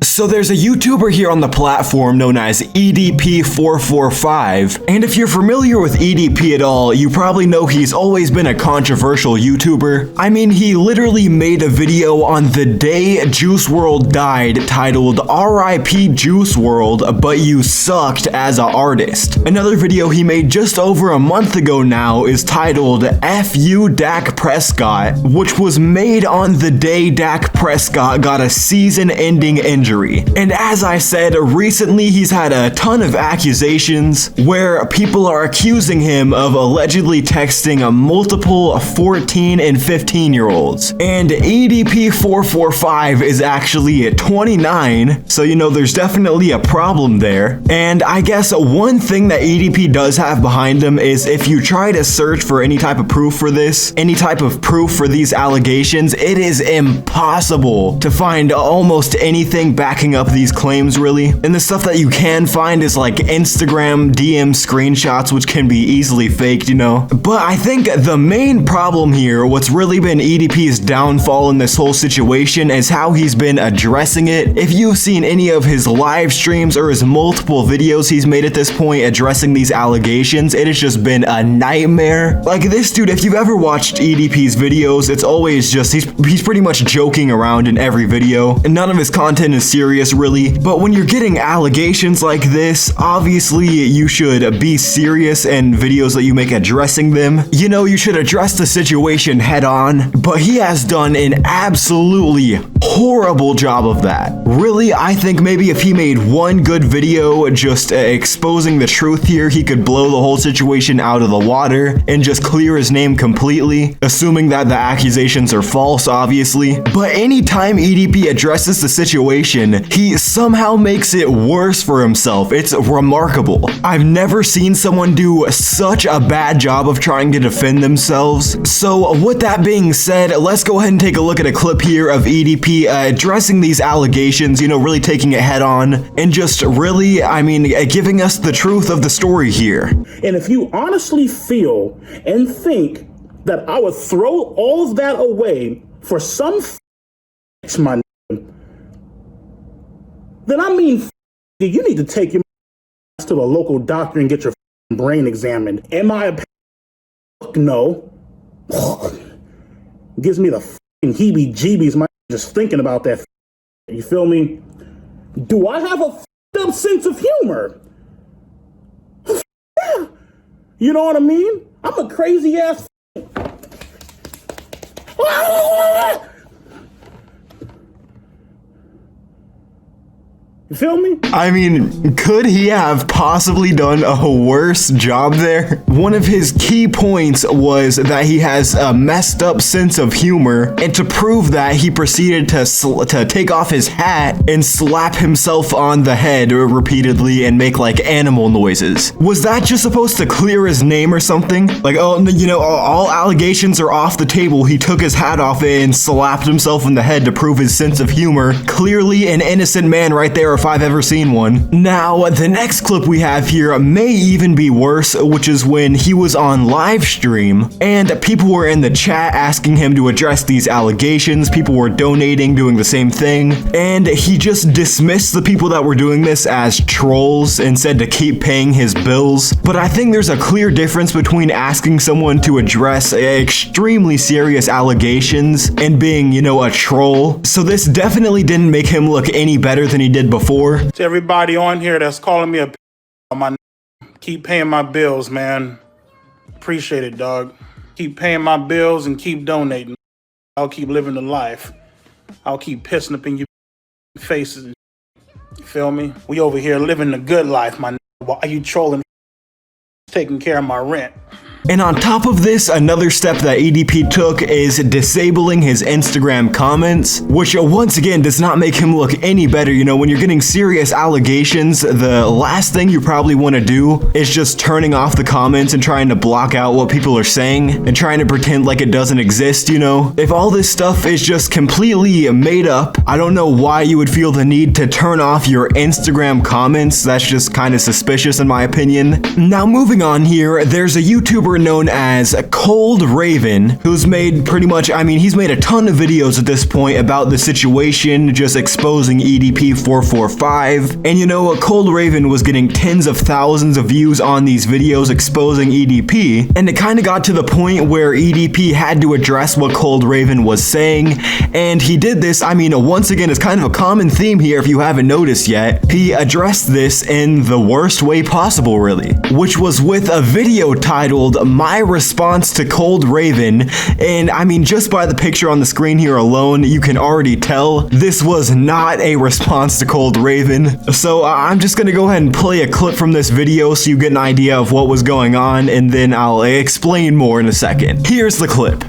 So there's a YouTuber here on the platform known as EDP445, and if you're familiar with EDP at all, you probably know he's always been a controversial YouTuber. I mean, he literally made a video on the day Juice WRLD died titled RIP Juice WRLD, but you sucked as an artist. Another video he made just over a month ago now is titled FU Dak Prescott, which was made on the day Dak Prescott got a season-ending injury. And as I said, recently he's had a ton of accusations where people are accusing him of allegedly texting multiple 14 and 15-year-olds. And EDP445 is actually at 29, so you know there's definitely a problem there. And I guess one thing that EDP does have behind him is if you try to search for any type of proof for this, any type of proof for these allegations, it is impossible to find almost anything backing up these claims, really. And the stuff that you can find is like Instagram DM screenshots, which can be easily faked, you know. But I think the main problem here, what's really been EDP's downfall in this whole situation, is how he's been addressing it. If you've seen any of his live streams or his multiple videos he's made at this point addressing these allegations, it has just been a nightmare. Like this dude, if you've ever watched EDP's videos, it's always just, he's pretty much joking around in every video, and none of his content is serious really. But when you're getting allegations like this, obviously you should be serious in videos that you make addressing them. You know, you should address the situation head on, but he has done an absolutely horrible job of that. Really, I think maybe if he made one good video just exposing the truth here, he could blow the whole situation out of the water and just clear his name completely, assuming that the accusations are false, obviously. But anytime EDP addresses the situation, he somehow makes it worse for himself. It's remarkable. I've never seen someone do such a bad job of trying to defend themselves. So with that being said, let's go ahead and take a look at a clip here of EDP addressing these allegations, you know, really taking it head on and just really, I mean, giving us the truth of the story here. And if you honestly feel and think that I would throw all of that away for some my then I mean, you need to take your to a local doctor and get your brain examined. Am I a no? Gives me the heebie-jeebies, my just thinking about that. You feel me? Do I have a up sense of humor? You know what I mean? I'm a crazy ass. You feel me? I mean, could he have possibly done a worse job there? One of his key points was that he has a messed up sense of humor, and to prove that, he proceeded to take off his hat and slap himself on the head repeatedly and make like animal noises. Was that just supposed to clear his name or something? Like, oh, you know, all allegations are off the table. He took his hat off and slapped himself in the head to prove his sense of humor. Clearly an innocent man right there, if I've ever seen one. Now, the next clip we have here may even be worse, which is when he was on live stream and people were in the chat asking him to address these allegations. People were donating, doing the same thing, and he just dismissed the people that were doing this as trolls and said to keep paying his bills. But I think there's a clear difference between asking someone to address extremely serious allegations and being, you know, a troll. So this definitely didn't make him look any better than he did before. To everybody on here that's calling me a my keep paying my bills, man. Appreciate it, dog. Keep paying my bills and keep donating. I'll keep living the life. I'll keep pissing up in your faces. You feel me? We over here living the good life, my. Why are you trolling? Taking care of my rent. And on top of this, another step that EDP took is disabling his Instagram comments, which once again does not make him look any better. You know, when you're getting serious allegations, the last thing you probably want to do is just turning off the comments and trying to block out what people are saying and trying to pretend like it doesn't exist, you know? If all this stuff is just completely made up, I don't know why you would feel the need to turn off your Instagram comments. That's just kind of suspicious in my opinion. Now moving on here, there's a YouTuber YouTuber known as Cold Raven, who's made pretty much, I mean, he's made a ton of videos at this point about the situation, just exposing EDP445. And you know, Cold Raven was getting tens of thousands of views on these videos exposing EDP, and it kind of got to the point where EDP had to address what Cold Raven was saying, and he did this. I mean, once again, it's kind of a common theme here if you haven't noticed yet. He addressed this in the worst way possible, really, which was with a video titled My Response to Cold Raven. And I mean, just by the picture on the screen here alone, you can already tell this was not a response to Cold Raven. So I'm just gonna go ahead and play a clip from this video so you get an idea of what was going on, and then I'll explain more in a second. Here's the clip.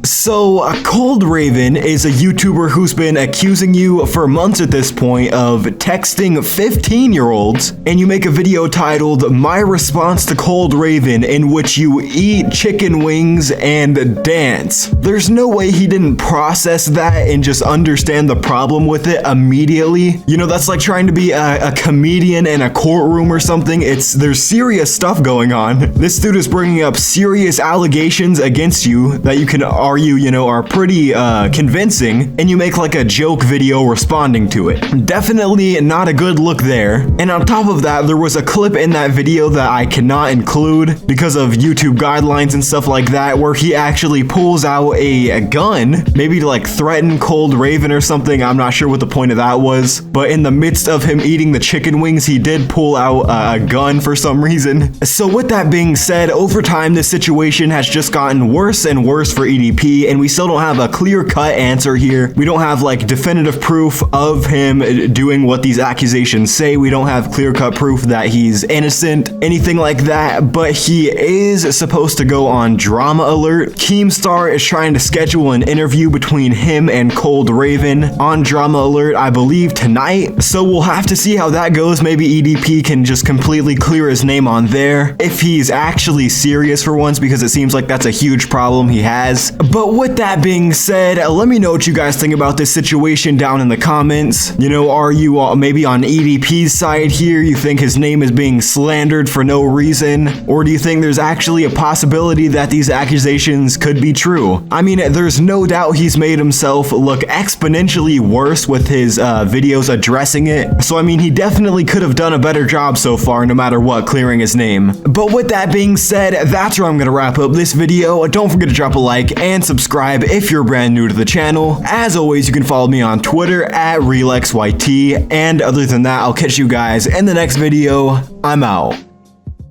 So, Cold Raven is a YouTuber who's been accusing you for months at this point of texting 15-year-olds, and you make a video titled My Response to Cold Raven, in which you eat chicken wings and dance. There's no way he didn't process that and just understand the problem with it immediately. You know, that's like trying to be a comedian in a courtroom or something. There's serious stuff going on. This dude is bringing up serious allegations against you that you can argue, you know, are pretty convincing, and you make like a joke video responding to it. Definitely not a good look there. And on top of that, there was a clip in that video that I cannot include because of YouTube guidelines and stuff like that, where he actually pulls out a gun, maybe to like threaten Cold Raven or something. I'm not sure what the point of that was, but in the midst of him eating the chicken wings, he did pull out a gun for some reason. So with that being said, over time, this situation has just gotten worse and worse for EDP, and we still don't have a clear-cut answer here. We don't have like definitive proof of him doing what these accusations say. We don't have clear-cut proof that he's innocent, anything like that, but he is supposed to go on Drama Alert. Keemstar is trying to schedule an interview between him and Cold Raven on Drama Alert, I believe tonight. So we'll have to see how that goes. Maybe EDP can just completely clear his name on there if he's actually serious for once, because it seems like that's a huge problem he has. But with that being said, let me know what you guys think about this situation down in the comments. You know, are you maybe on EDP's side here? You think his name is being slandered for no reason? Or do you think there's actually a possibility that these accusations could be true? I mean, there's no doubt he's made himself look exponentially worse with his videos addressing it. So I mean, he definitely could have done a better job so far, no matter what, clearing his name. But with that being said, that's where I'm gonna wrap up this video. Don't forget to drop a like and subscribe if you're brand new to the channel. As always, you can follow me on Twitter at RelexYT, and other than that, I'll catch you guys in the next video. I'm out.